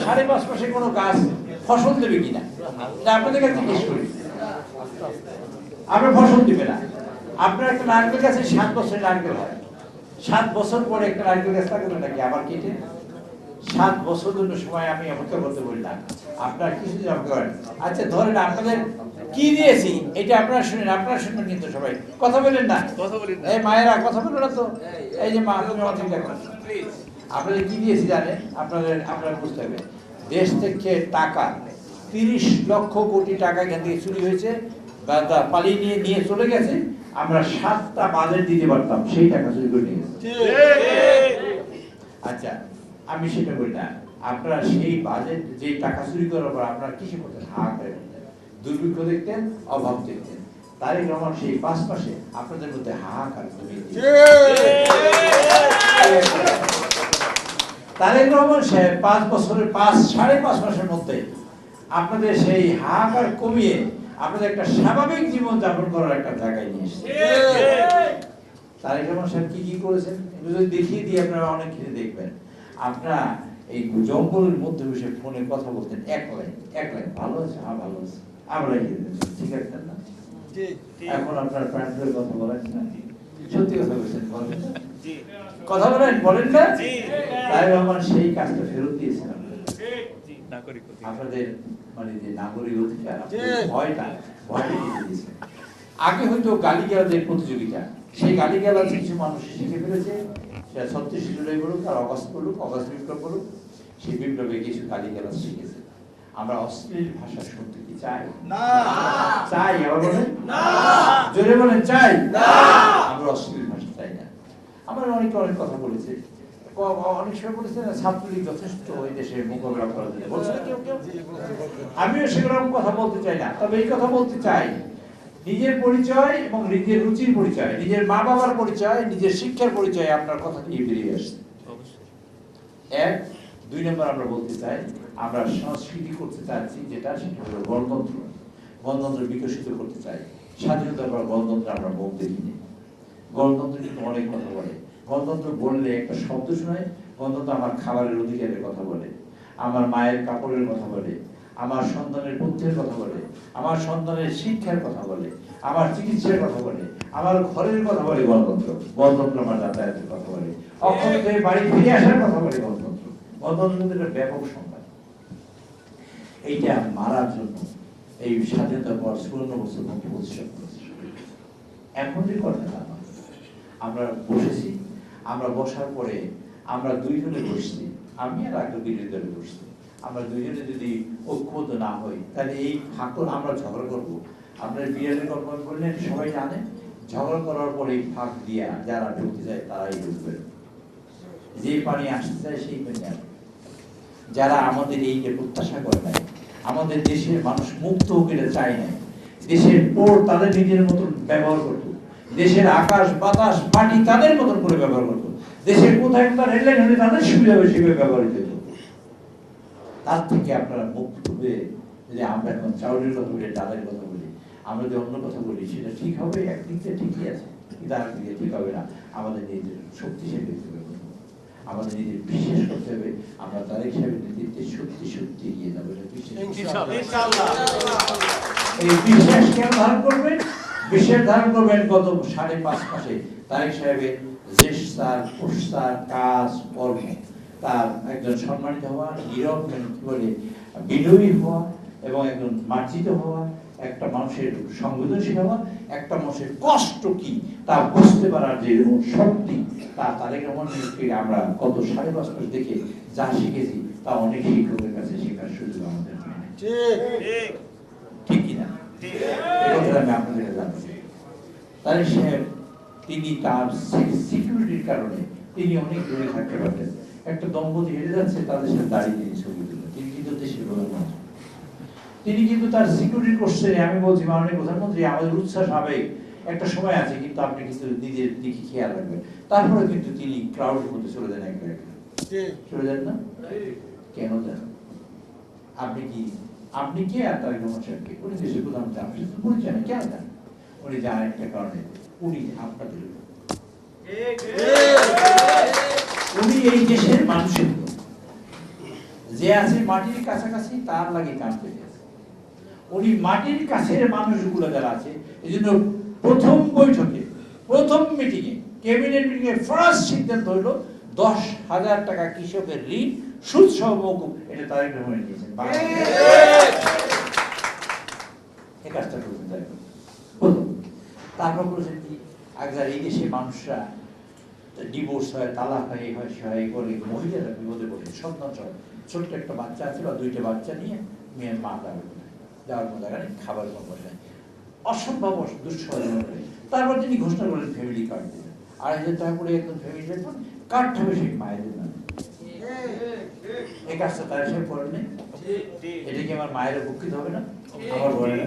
5.5 মাসে কোনো গাছ ফসল দেবে কিনা, আপনাদের কাছে জিজ্ঞেস করি। আপনার ফসল দিবে না। আপনার একটা নারকেল গাছে 7 বছরের নারকেল হয়, 7 বছর পরে একটা নারকেল গাছ থাকবে নাকি আবার কেটে 7 বছর জন্য সময় আমি অপেক্ষা করতে বলি না। আপনার কিছু জব করেন। আচ্ছা ধরেন আপনাদের কি দিয়েছি এটা আপনারা শুনেন, আপনারা শুনবেন কিন্তু সবাই কথা বলেন না, এই মায়েরা কথা বলেন না তো। এই যে মা তুমি অধিক দেখো, আপনাদের কি দিয়েছি জানেন? আপনারা বুঝতে হবে, দেশ থেকে টাকা 30 লক্ষ কোটি টাকা এখান থেকে চুরি হয়েছে, পালিয়ে নিয়ে চলে গেছে। আমরা 7টা বাজেট দিতে পারতাম, সেই টাকা চুরি করে নিয়ে গেছে। আচ্ছা আমি সেটা বলি না, আপনারা সেই বাজেট যে টাকা চুরি করার পর আপনারা কিছু করতেন, হাহাকার করতেন, দুর্ভিক্ষ দেখতেন, অভাব দেখতেন। তারেক রহমান সেই 5 মাসে আপনাদের মধ্যে হাহাকার কমিয়ে দিয়েছে। তারেক রহমান সাহেব 5 বছরের 5.5 মাসের মধ্যে আপনাদের সেই হাহাকার কমিয়ে আপনাদের একটা স্বাভাবিক জীবন যাপন করার একটা জায়গায় নিয়ে এসেছে। তারেক রহমান সাহেব কি করেছেন যদি দেখিয়ে দিয়ে আপনারা অনেক কিছু দেখবেন। আপনারা এই জঙ্গলের মধ্যে বসে ফোনে কথা বলতেন, এক লাইন ভালো আছে, হ্যাঁ ভালো আছে, আমরা ঠিক আছে না। এখন আপনার প্রাণের কথা বলেন না, সত্যি কথা বলছেন, বলেন কথা বলেন না। তারেক রহমান সেই কাজটা ফেরত দিয়েছেন আপনাদের, মানে যে নাগরিক অধিকার ভয়টা দিয়েছে। আগে হয়তো গালিগালাজের প্রতিযোগিতা, সেই গালিগালাজ কিছু মানুষ শিখে ফেলেছে, সেটা 36 জুলাই বলুক আর অগস্ট বিপ্লব বলুক, সেই বিপ্লবে কিছু গালিগালাজ শিখেছে। আমরা অশ্লীল ভাষা শুনতে কি চাই? না চাই, আবার বলেন না, জোরে বলেন চাই না। আমরা অশ্লীল ভাষা চাই না। আমরা অনেক কথা বলেছে, অনেক সময় বলেছে না ছাত্রলীগ যথেষ্ট ওই দেশে মোকাবেলা করার জন্য বলছে না কেউ। আমিও সেরকম কথা বলতে চাই না, তবে এই কথা বলতে চাই, নিজের পরিচয় এবং নিজের রুচির পরিচয়, নিজের মা বাবার পরিচয়, নিজের শিক্ষার পরিচয় আপনার কথা দিয়ে বেরিয়ে আসছে। 1, 2 নম্বর আমরা বলতে চাই, আমরা সংস্কৃতি করতে চাচ্ছি যেটা, সেটা হলো গণতন্ত্র বিকশিত করতে চাই। স্বাধীনতার পর গণতন্ত্র আমরা মুখ দেখিনি। গণতন্ত্র কিন্তু অনেক কথা বলে। গণতন্ত্র বললে একটা শব্দ শোনায়, গণতন্ত্র আমার খাবারের অধিকারের কথা বলে, আমার মায়ের কাপড়ের কথা বলে, আমার সন্তানের পুত্রের কথা বলে, আমার সন্তানের শিক্ষার কথা বলে, আমার চিকিৎসার কথা বলে, আমার ঘরের কথা বলে। গণতন্ত্র আমার যাতায়াতের কথা বলে, অক্ষত হয়ে বাড়ি ফিরে আসার কথা বলে। গণতন্ত্র কিন্তু একটা ব্যাপক সংজ্ঞা। এইটা মারার জন্য এই স্বাধীনতার পর 54 বছর মুক্তি প্রতিষ্ঠা করেছে। এখন যে কথা আমরা বসেছি, আমরা বসার পরে আমরা 2 জনে বসছি, আমি আর একটা বিরোধী দলে বসছি, আমরা 2 জনে যদি ঐক্যবদ্ধ না হই তাহলে এই ফাঁক আমরা ঝগড়া করবো। আপনার বিড়ালের গল্প বললেন, সবাই জানে ঝগড়া করার পরে ফাঁক দিয়া যারা ঢুকতে যায় তারাই ঢুকবে, যে পানি আসতে চায় সেই পানি আসবে। যারা আমাদের এই যে প্রত্যাশা করে নাই, আমাদের দেশের মানুষ মুক্ত হতে চায় নাই, দেশের পোর্ট তাদের নিজের মতন ব্যবহার করতো, দেশের আকাশ বাতাস মাটি তাদের মতন করে ব্যবহার করতো, দেশের কোথায় কোথায় রেললাইন হলে তাদের সুবিধা হিসেবে ব্যবহৃত হতো। তার থেকে আপনারা মুক্ত হয়ে যদি আমরা এখন চাউলের কথা বলি, ডালের কথা বলি, আমরা যদি অন্য কথা বলি, সেটা ঠিক হবে, একদিক থেকে ঠিকই আছে, কিন্তু আর দিকে ঠিক হবে না। আমাদের নিজেদের শক্তিশালী হতে হবে, আমাদের নিজের বিশ্বাস করতে হবে, আমরা তারেক সাহেবের নেতৃত্বে সত্যি এগিয়ে যাবো। এই বিশ্বাস কেন ধারণ করবেন? বিশ্বাস ধারণ করবেন গত 5.5 মাসে তারেক সাহেবের চেষ্টার, প্রস্তার, কাজ, কর্ম, তার একজন সম্মানিত হওয়া, নীরব বলে বিনয়ী হওয়া এবং একজন মার্জিত হওয়া, একটা মানুষের সংবেদনশীল হওয়া, একটা মানুষের কষ্ট কি তা বুঝতে পারার যে শক্তি, তা তারেক রহমানকে আমরা গত 5.5 মাস দেখে যা শিখেছি তা অনেক শিক্ষকের কাছে শেখার সুযোগ আমাদের হয় না। ঠিক কিনা? আমি আপনাদের জানাচ্ছি, তারেক সাহেব তিনি তার সিকিউরিটির কারণে তিনি অনেক দূরে থাকতে পারতেন। একটা দম্পতি হেরে যাচ্ছে, তাদের সাথে দাঁড়িয়ে তিনি ছবি তুলেন। তিনি কিন্তু দেশের প্রধানমন্ত্রী, তিনি কিন্তু তার সিকিউরিটি করছেন। আমি বলছি মাননীয় প্রধানমন্ত্রী, আমাদের উচ্ছ্বাস আবেগ একটা সময় আছে, কিন্তু আপনি কিন্তু নিজের দিকে খেয়াল রাখবেন। তারপরে কিন্তু তিনি ক্রাউডের মধ্যে চলে যান, একটা চলে যান না কেন যান? আপনি কে? আর তারেক রহমান সাহেবকে উনি দেশের প্রধানমন্ত্রী, আপনি তো পরিচয় নেই, কেন যান? উনি যান একটা কারণে, উনি আপনাদের, উনি এই দেশের মানুষের যে আছে মাটির কাছাকাছি তার লাগে কাজ পেয়ে গেছে। উনি মাটির কাছের মানুষগুলো যারা আছে, এই জন্য প্রথম বৈঠকে, প্রথম মিটিংয়ে, ক্যাবিনেট মিটিংয়ে ফার্স্ট সিদ্ধান্ত হলো 10,000 টাকা কৃষকের ঋণ সুদ সহ মৌকুফ, এটা তারিখ রহমান নিয়েছেন। এই কাজটা করবেন তাই তারপর করেছেন কি, আগে এই দেশে মানুষরা ডিভোর্স হয়, তালাক হয়, এই হয়, সে হয়, করে মহিলারা বিপদে পড়ে, সন্তান সহ ছোট্ট একটা বাচ্চা আছে বা 2টা বাচ্চা নিয়ে মেয়ের মা যাওয়ার মতো এখানে খাবার কম বসায়, অসম্ভব দুঃসহ। তারপর তিনি ঘোষণা করলেন ফ্যামিলি কার্ড দেবেন, 2,500 টাকা করে একদম ফ্যামিলি কার্ড হবে সেই মায়েদের নামে। এই কাজটা তার হিসেবে করেন, এটা কি আমার মায়ের উপকৃত হবে না? আমার বলে না।